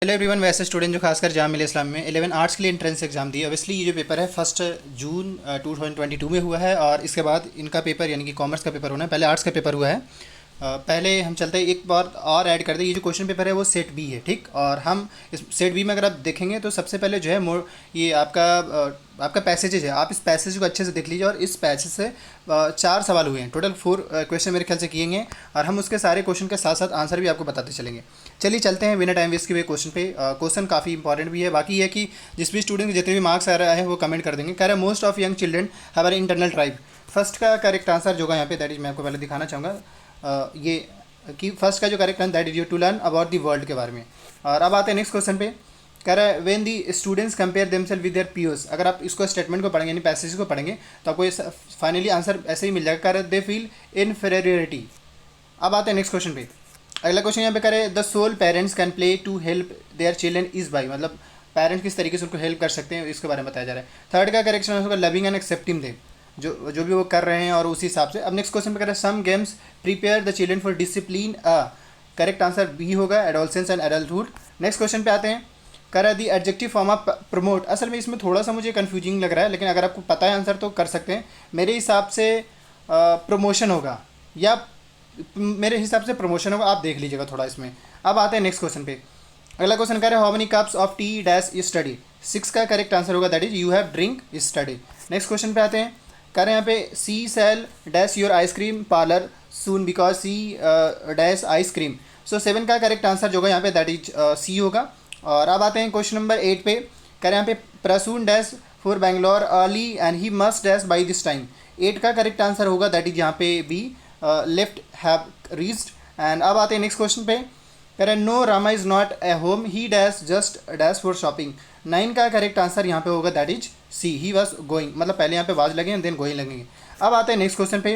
Hello everyone. वैसे student जो खासकर जामिया इस्लाम में 11 आर्ट्स के लिए एंट्रेंस एग्ज़ाम दिए। ऑब्वियसली ये जो पेपर है 1 जून 2022 में हुआ है और इसके बाद इनका पेपर यानी कि कॉमर्स का पेपर होना है। पहले आर्ट्स का पेपर हुआ है। पहले हम चलते हैं, एक बार और ऐड कर दें, ये जो क्वेश्चन पेपर है वो सेट बी है, ठीक। और हम इस सेट बी में अगर आप देखेंगे तो सबसे पहले जो है ये आपका पैसेजेज है। आप इस पैसेज को अच्छे से देख लीजिए और इस पैसेज से 4 सवाल हुए हैं। टोटल 4 क्वेश्चन मेरे ख्याल से किए हैं और हम उसके सारे क्वेश्चन के साथ साथ आंसर भी आपको बताते चलेंगे। चलिए चलते हैं बिना टाइम वेस्ट किए क्वेश्चन पे। क्वेश्चन काफ़ी इंपॉर्टेंट भी है। बाकी ये कि जिस भी स्टूडेंट के जितने भी मार्क्स आ रहा है वो कमेंट कर देंगे। कह रहा है most of young children have an internal tribe. First का करेक्ट आंसर जो होगा यहाँ पे, दैट इज मैं आपको पहले दिखाना चाहूँगा ये कि फर्स्ट का जो correct answer that is you to learn about the world के बारे में। और अब आते हैं नेक्स्ट क्वेश्चन पे। कह रहा है when the students compare themselves with their peers. अगर आप इसको स्टेटमेंट को पढ़ेंगे यानी पैसेज को पढ़ेंगे तो आपको ये फाइनली आंसर ऐसे ही मिल जाएगा। कह रहा है दे फील इनफीरियरिटी। अब आते हैं नेक्स्ट क्वेश्चन पे। अगला क्वेश्चन यहाँ पे करे the sole parents can play to help their children is by. मतलब पेरेंट्स किस तरीके से उनको हेल्प कर सकते हैं इसके बारे में बताया जा रहा है। थर्ड का करेक्शन होगा लविंग एंड एक्सेप्टिंग देम, जो भी वो कर रहे हैं और उसी हिसाब से। अब नेक्स्ट क्वेश्चन पे करें some games prepare the children for discipline. Correct answer b होगा adolescence and adulthood. Next question पे आते हैं। करा the adjective form of promote. असल में इसमें थोड़ा सा मुझे कंफ्यूजिंग लग रहा है, लेकिन अगर आपको पता है आंसर तो कर सकते हैं। मेरे हिसाब से प्रमोशन होगा या मेरे हिसाब से प्रमोशन होगा, आप देख लीजिएगा थोड़ा इसमें। अब आते हैं नेक्स्ट क्वेश्चन पे। अगला क्वेश्चन कह रहे हैं how many cups of tea dash you study. 6 का करेक्ट आंसर होगा that is you have drink study. Next question पे आते हैं। कह रहे हैं यहाँ पे she sell dash your ice cream parlour soon because she dash ice cream. So 7 का करेक्ट आंसर जो होगा यहाँ पे दैट इज सी होगा। और अब आते हैं क्वेश्चन नंबर 8 पे। कह रहे हैं यहाँ पे Prasoon dash for Bangalore early and he must dash by this time. 8 का करेक्ट आंसर होगा दैट इज यहाँ पे B left have reached. And अब आते हैं नेक्स्ट क्वेश्चन पे। कह रहे हैं no Rama is not a home he dash just dash for shopping. 9 का करेक्ट आंसर यहाँ पे होगा that is C he was going. मतलब पहले यहाँ पे वाज लगे देन गोइंग लगेंगे। अब आते हैं नेक्स्ट क्वेश्चन पे।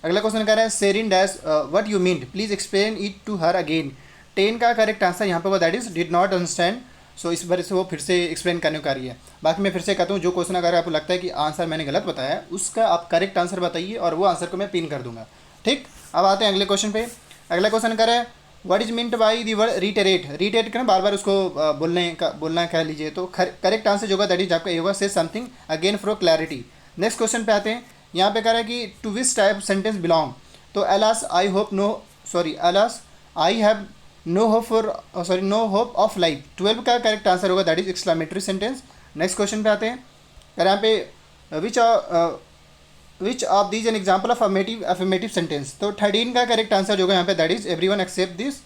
अगला क्वेश्चन कह रहा है सेरिन dash what you mean please explain it to her again. 10 का करेक्ट आंसर यहाँ पे होगा that is did not understand. So इस बार से वो फिर से एक्सप्लेन करने को आ रही है। बाकी मैं फिर से कहता हूँ, जो क्वेश्चन अगर आपको लगता है कि आंसर मैंने गलत बताया है उसका आप करेक्ट आंसर बताइए और वो आंसर को मैं पिन कर दूंगा, ठीक। अब आते हैं अगले क्वेश्चन पे। अगला क्वेश्चन कर रहा है what is meant by the word reiterate. Reiterate करना बार बार उसको बोलना कह लीजिए। तो करेक्ट आंसर जो होगा दैट इज आपका ये होगा say something again for clarity. Next question पे आते हैं। यहाँ पे कह रहा है कि to which type sentence belong. तो alas I hope no sorry alas I have no hope for no hope of life. 12 का करेक्ट आंसर होगा that is exclamatory sentence. Next question पे आते हैं। कह रहे हैं यहाँ पे which of these an example of affirmative sentence. तो 13 का करेक्ट आंसर जो होगा यहाँ पे that is everyone except this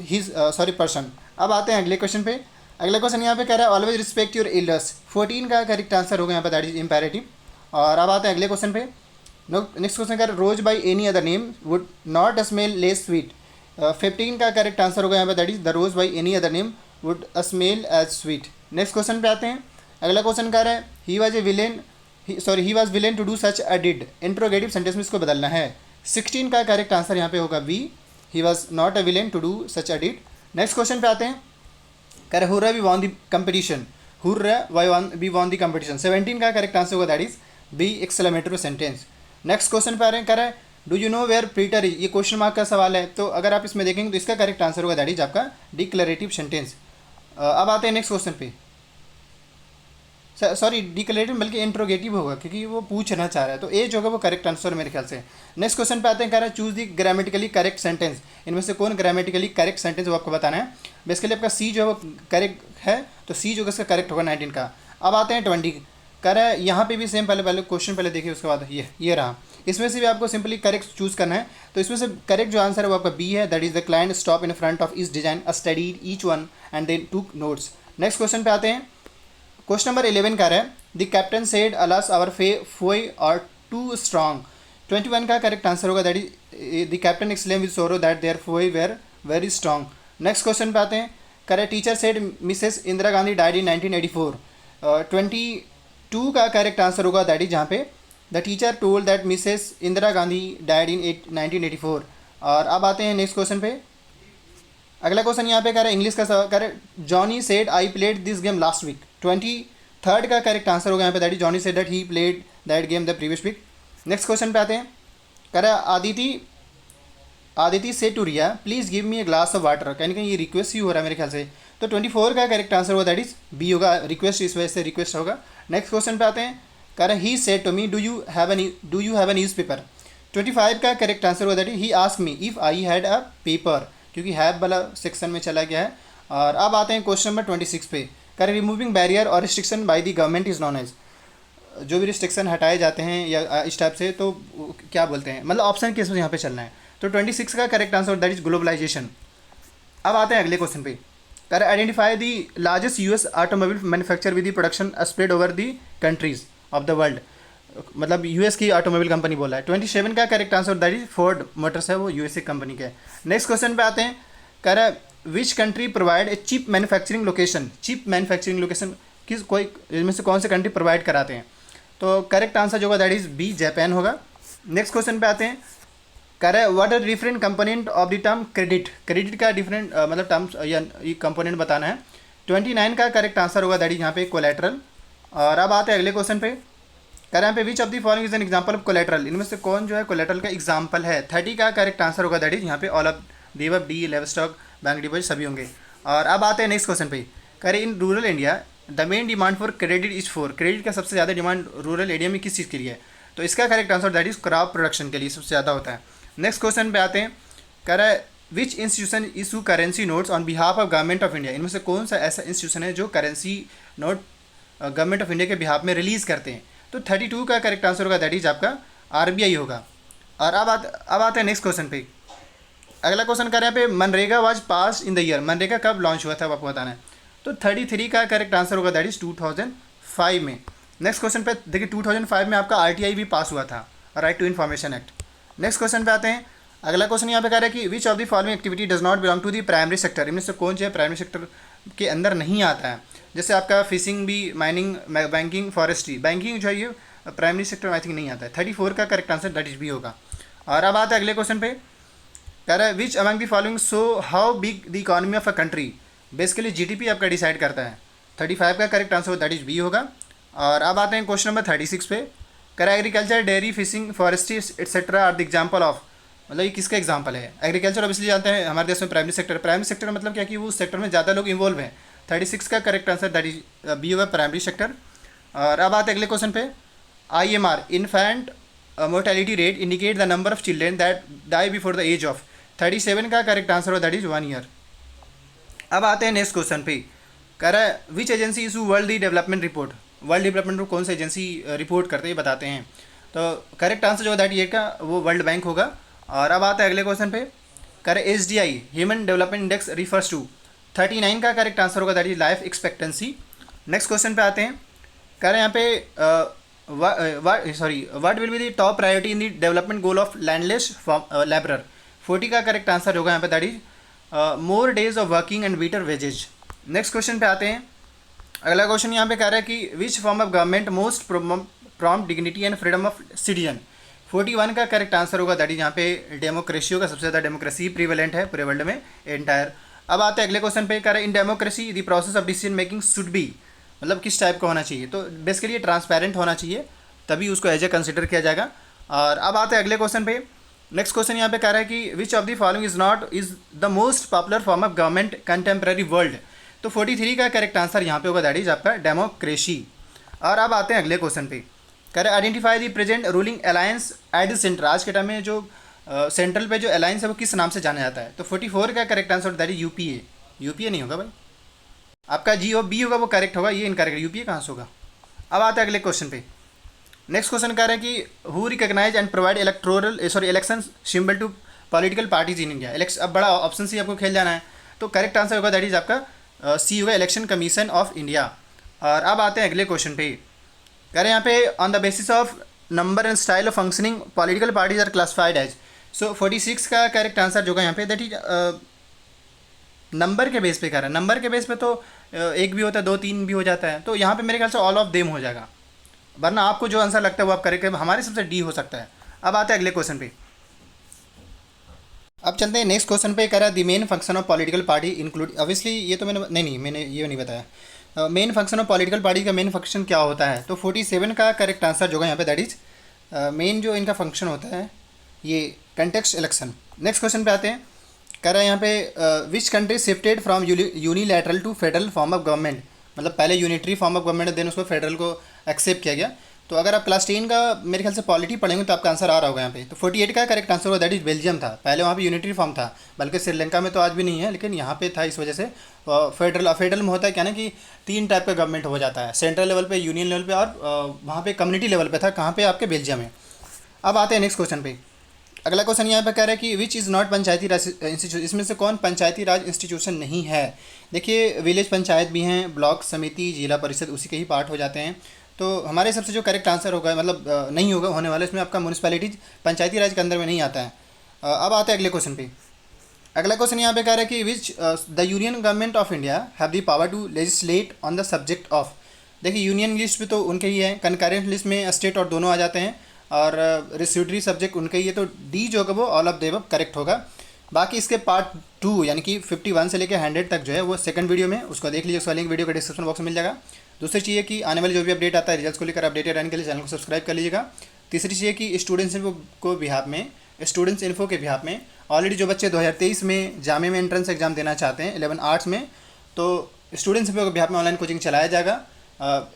his person. अब आते हैं अगले क्वेश्चन पे। अगला क्वेश्चन यहाँ पे कह रहा है ऑलवेज रिस्पेक्ट योर एल्डर्स। 14 का करेक्ट आंसर होगा यहाँ पे दैट इज इम्पेरेटिव। और अब आते हैं अगले क्वेश्चन पे। नेक्स्ट क्वेश्चन कह रहा है rose by any other name would not smell less sweet. 15 का करेक्ट आंसर होगा यहाँ पे that is the rose by any other name would smell as sweet. Next question पे आते हैं। अगला क्वेश्चन कह रहा है he was a villain he was villain to do such a deed. Interrogative sentence में इसको बदलना है। 16 का करेक्ट आंसर यहाँ पे होगा B he was not a villain to do such a deed. Next question पे आते हैं। कह रहे hurrah we won the competition. Hurrah we won the competition. 17 का करेक्ट आंसर होगा that is B exclamatory sentence. Next question पे आ रहे हैं। कह रहा है do you know where Peter is. ये क्वेश्चन मार्क का सवाल है, तो अगर आप इसमें देखेंगे तो इसका करेक्ट आंसर होगा दैट इज आपका डिक्लेरेटिव सेंटेंस। अब आते हैं नेक्स्ट क्वेश्चन पे। सॉरी डिक्लेरेटिव बल्कि इंट्रोगेटिव होगा क्योंकि वो पूछना चाह रहा है, तो ए जो होगा वो करेक्ट आंसर मेरे ख्याल से। नेक्स्ट क्वेश्चन पे आते हैं। कह रहा है चूज दी ग्रामेटिकली करेक्ट सेंटेंस। इनमें से कौन ग्रामेटिकली करेक्ट सेंटेंस वो आपको बताना है। बेसिकली आपका सी जो है वो करेक्ट है, तो सी जो होगा इसका करेक्ट होगा 19 का। अब आते हैं 20। कह रहा है यहाँ पे भी सेम पहले क्वेश्चन पहले देखिए उसके बाद ये रहा। इसमें से भी आपको सिंपली करेक्ट चूज करना है। तो इसमें से करेक्ट जो आंसर है वो आपका बी है that is the client stop in front of this design a studied each one and then took notes. Next question पे आते हैं। क्वेश्चन नंबर 11 का है the captain said alas our foe are too strong. 21 का correct answer होगा that is the captain explained with sorrow that their foe were very strong. Next question पे आते हैं। Correct teacher said Mrs Indira Gandhi died in 1984। 22 का correct answer होगा that is जहाँ पे the teacher told that Mrs Indira Gandhi died in 1984। और अब आते हैं नेक्स्ट क्वेश्चन पे। अगला क्वेश्चन यहाँ पे कह रहा है इंग्लिश का सवाल। कह रहा है Johnny said I played this game last week. 23rd का करेक्ट आंसर होगा यहाँ पे that is Johnny said that he played that game the previous week. Next question पे आते हैं। कह रहा है आदिति से to Riya please give me a glass of water. कहीं ना कहीं ये रिक्वेस्ट ही हो रहा है मेरे ख्याल से। तो 24 का करेक्ट आंसर होगा दैट इज बी होगा, रिक्वेस्ट, इस वजह से रिक्वेस्ट होगा। नेक्स्ट क्वेश्चन पे आते हैं, कह रहे he said to me do you have a newspaper. 25 का करेक्ट आंसर होगा that is he ask me if I had a paper, क्योंकि हैव वाला सेक्शन में चला गया है। और अब आते हैं क्वेश्चन नंबर 26 पे, कह रहे रिमूविंग बैरियर और restriction by the government is known as, जो भी रिस्ट्रिक्शन हटाए जाते हैं या इस टाइप से तो क्या बोलते हैं, मतलब ऑप्शन केस में यहाँ पे चलना है। तो 26 का correct answer that is globalisation. अब आते हैं अगले क्वेश्चन पे, कर identify the largest US automobile manufacture with the production spread over the countries of the world, मतलब यूएस की ऑटोमोबाइल कंपनी बोला है। 27 का correct answer that is Ford Motors है, वो यूएसए कंपनी का है। नेक्स्ट क्वेश्चन पे आते हैं, कह रहा है which country provide a cheap manufacturing location, cheap manufacturing location किस कोई इनमें से कौन से कंट्री प्रोवाइड कराते हैं। तो करेक्ट आंसर जो होगा दैट इज बी, जापान होगा। नेक्स्ट क्वेश्चन पे आते हैं, कह रहा है what are different component of the term credit, credit का डिफरेंट मतलब टर्म्स या कंपोनेंट बताना है। 29 का करेक्ट आंसर होगा दैट इज यहाँ पे कोलेट्रल। और अब आते हैं अगले क्वेश्चन पे, कह रहे हैं पे which of the following is an example of collateral, इनमें से कौन जो है कोलेट्रल का एग्जांपल है। 30 का करेक्ट आंसर होगा दैट इज यहाँ पे all of the above, d, livestock, bank deposit सभी होंगे। और अब आते हैं नेक्स्ट क्वेश्चन पे, कह रहे in rural India the main demand for credit is for, credit का सबसे ज़्यादा डिमांड रूरल एरिया में किस चीज़ के लिए है। तो इसका correct answer that is crop production के लिए सबसे ज़्यादा होता है। नेक्स्ट क्वेश्चन पे आते हैं, कह रहा है विच institution issue currency notes on behalf of government of India, इनमें से कौन सा ऐसा इंस्टीट्यूशन है जो currency note government of India के बिहाफ में रिलीज़ करते हैं। तो 32 का करेक्ट आंसर होगा दैट इज आपका आरबीआई होगा। और अब आते हैं नेक्स्ट क्वेश्चन पे, अगला क्वेश्चन कर रहे हैं पे MNREGA was pass in the year, MNREGA कब लॉन्च हुआ था आपको बताना है। तो 33 का करेक्ट आंसर होगा दैट इज 2005 में। नेक्स्ट क्वेश्चन पे देखिए 2005 में आपका आरटीआई भी पास हुआ था, right to information act. Next question पे आते हैं, अगला क्वेश्चन यहाँ पे कह रहा है कि which of the following activity does not belong to the primary sector, इनमें से कौन जो है प्राइमरी सेक्टर के अंदर नहीं आता है। जैसे आपका फिशिंग भी, माइनिंग, बैंकिंग, फॉरेस्ट्री, बैंकिंग जो है ये प्राइमरी सेक्टर में आई थिंक नहीं आता है। 34 का correct answer that is B होगा। और अब आता है अगले क्वेश्चन पे, कह रहा है which among the following so how big the economy of a country, basically GDP आपका डिसाइड करता है। 35 का correct answer that is B होगा। और अब आते हैं क्वेश्चन नंबर 36 पे, कह रहा है agriculture, dairy, fishing, forestry etcetera are the example of, मतलब ये किसका एग्जाम्पल है। एग्रीकल्चर ऑब्वियसली जानते हैं हमारे देश में प्राइमरी सेक्टर, प्राइमरी सेक्टर मतलब क्या कि वो सेक्टर में ज़्यादा लोग इन्वॉल्व हैं। 36 का correct answer that is B होगा, प्राइमरी सेक्टर। और अब आते हैं अगले क्वेश्चन पे, IMR infant mortality rate indicate the number of children that die before the age of. 37 का करेक्ट आंसर होगा दैट इज 1 ईयर। अब आते हैं नेक्स्ट क्वेश्चन पे, कह रहा है which agency issue world development report, world development report कौन सी एजेंसी रिपोर्ट करते हैं बताते हैं। तो करेक्ट आंसर जो है दैट ये का वो वर्ल्ड बैंक होगा। और अब आता है अगले क्वेश्चन पे, कह रहे HDI human development index refers to. 39 का करेक्ट आंसर होगा that is life expectancy. Next question पे आते हैं, कह रहे हैं यहाँ पे what will be the top priority in the development goal of landless labourer. 40 का करेक्ट आंसर होगा यहाँ पे that is more days of working and better wages. Next question पे आते हैं, अगला क्वेश्चन यहाँ पे कह रहा है कि which form of government most prompt dignity and freedom of citizen. 41 का करेक्ट आंसर होगा दैट इज यहाँ पे डेमोक्रेसी होगा, सबसे ज़्यादा डेमोक्रेसी प्रीवेलेंट है पूरे वर्ल्ड में एंटायर। अब आते हैं अगले क्वेश्चन पे, कह रहे हैं in democracy the process of decision making should be, मतलब किस टाइप का होना चाहिए। तो बेसिकली ट्रांसपेरेंट होना चाहिए, तभी उसको एज ए कंसिडर किया जाएगा। और अब आते हैं अगले क्वेश्चन पे, नेक्स्ट क्वेश्चन यहाँ पे कह रहा है कि which of the following is the most popular form of government contemporary world. तो 43 का करेक्ट आंसर यहाँ पे होगा दैट इज आपका डेमोक्रेसी। और अब आते हैं अगले क्वेश्चन पे, कह रहे identify the present ruling alliance at the centre, आज के टाइम में जो सेंट्रल पे जो अलायंस है वो किस नाम से जाना जाता है। तो 44 का correct answer that is UPA, UPA नहीं होगा भाई, आपका जी ओ बी होगा वो करेक्ट होगा, ये इनकरेक्ट, यूपीए कहाँ से होगा। अब आते हैं अगले क्वेश्चन पे, नेक्स्ट क्वेश्चन कह रहे हैं कि who recognise and provide election symbol to political parties in India. अब बड़ा ऑप्शन सी आपको खेल जाना है, तो करेक्ट आंसर होगा दैट इज आपका सी होगा, इलेक्शन कमीशन ऑफ इंडिया। और अब आते हैं अगले क्वेश्चन पे, कह रहे हैं यहाँ पे on the basis of number and style of functioning political parties are classified as. So 46 का करेक्ट आंसर जो है यहाँ पे दैट इज नंबर के बेस पे कह रहा है, नंबर के बेस पे तो एक भी होता है, 2 3 भी हो जाता है, तो यहाँ पे मेरे ख्याल से ऑल ऑफ देम हो जाएगा, वरना आपको जो आंसर लगता है वो आप करेक्ट, हमारे सबसे डी हो सकता है। अब आते हैं अगले क्वेश्चन पे, अब चलते हैं नेक्स्ट क्वेश्चन पे, कह रहा है the main function of political party include, obviously ये तो मैंने ये नहीं बताया, main function of political party का मेन फंक्शन क्या होता है। तो 47 का करेक्ट आंसर जो है यहाँ पे दैट इज मेन जो इनका फंक्शन होता है ये कंटेक्स्ट इलेक्शन। नेक्स्ट क्वेश्चन पे आते हैं, कह रहा है यहाँ पे which country shifted from unilateral to federal form of government, मतलब पहले unitary form of government then उसको फेडरल को एक्सेप्ट किया गया। तो अगर आप क्लास 10 का मेरे ख्याल से पॉलिटी पढ़ेंगे तो आपका आंसर आ रहा होगा यहाँ पे। तो 48 का करेक्ट आंसर होगा, दैट इज बेल्जियम था। पहले वहाँ पे यूनिटरी फॉर्म था, बल्कि श्रीलंका में तो आज भी नहीं है, लेकिन यहाँ पे था, इस वजह से फेडरल में होता है क्या ना कि 3 टाइप का गवर्नमेंट हो जाता है, सेंट्रल लेवल पे, यूनियन लेवल पे और वहाँ पे कम्युनिटी लेवल पे था। कहाँ पे? आपके बेल्जियम में। अब आते हैं नेक्स्ट क्वेश्चन पे। अगला क्वेश्चन यहाँ पे कह रहा है कि which is not Panchayati Raj institution, इसमें से कौन पंचायती राज इंस्टीट्यूशन नहीं है। देखिए विलेज पंचायत भी हैं, ब्लॉक समिति, जिला परिषद उसी के ही पार्ट हो जाते हैं। तो हमारे हिसाब से जो करेक्ट आंसर होगा, मतलब नहीं होगा होने वाला, इसमें आपका म्यूनसिपैलिटीज पंचायती राज के अंदर में नहीं आता है। अब आते हैं अगले क्वेश्चन पे। अगला क्वेश्चन यहाँ पे कह रहा है कि which the union government of India have the power to legislate on the subject of. देखिए यूनियन लिस्ट पे तो उनके ही है, कंकरेंट लिस्ट में स्टेट और दोनों आ जाते हैं, और रेसिड्यूटरी सब्जेक्ट उनके ही है। तो डी जो होगा वो all of the above correct होगा। बाकी इसके पार्ट 2 यानी कि 51 से लेकर 100 तक जो है वो सेकंड वीडियो में, उसको देख लीजिए, उसका लिंक वीडियो के डिस्क्रिप्शन बॉक्स में मिल जाएगा। दूसरी चीज़ है कि आने वाले जो भी अपडेट आता है रिजल्ट्स को लेकर अपडेटेड रहने के लिए चैनल को सब्सक्राइब कर लीजिएगा। तीसरी चीज़ है कि स्टूडेंट्स इन्फो को बिहाफ में, स्टूडेंट्स इन्फो के बिहाफ में ऑलरेडी जो बच्चे 2023 में जामे में एंट्रेंस एग्जाम देना चाहते हैं 11 आर्ट्स में, तो स्टूडेंट्स इन्फो के बिहाफ में ऑनलाइन कोचिंग चलाया जाएगा।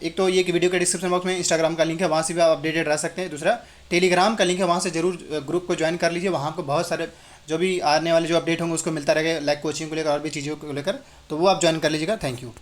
एक तो ये कि वीडियो के डिस्क्रिप्शन बॉक्स में इंस्टाग्राम का लिंक है, वहाँ से भी आप अपडेटेड रह सकते हैं। दूसरा टेलीग्राम का लिंक है, वहाँ से जरूर ग्रुप को ज्वाइन कर लीजिए। वहाँ आपको बहुत सारे जो भी आने वाले जो अपडेट होंगे उसको मिलता रहेगा, लाइक कोचिंग को लेकर और भी चीज़ों को लेकर, तो वो आप ज्वाइन कर लीजिएगा। Thank you.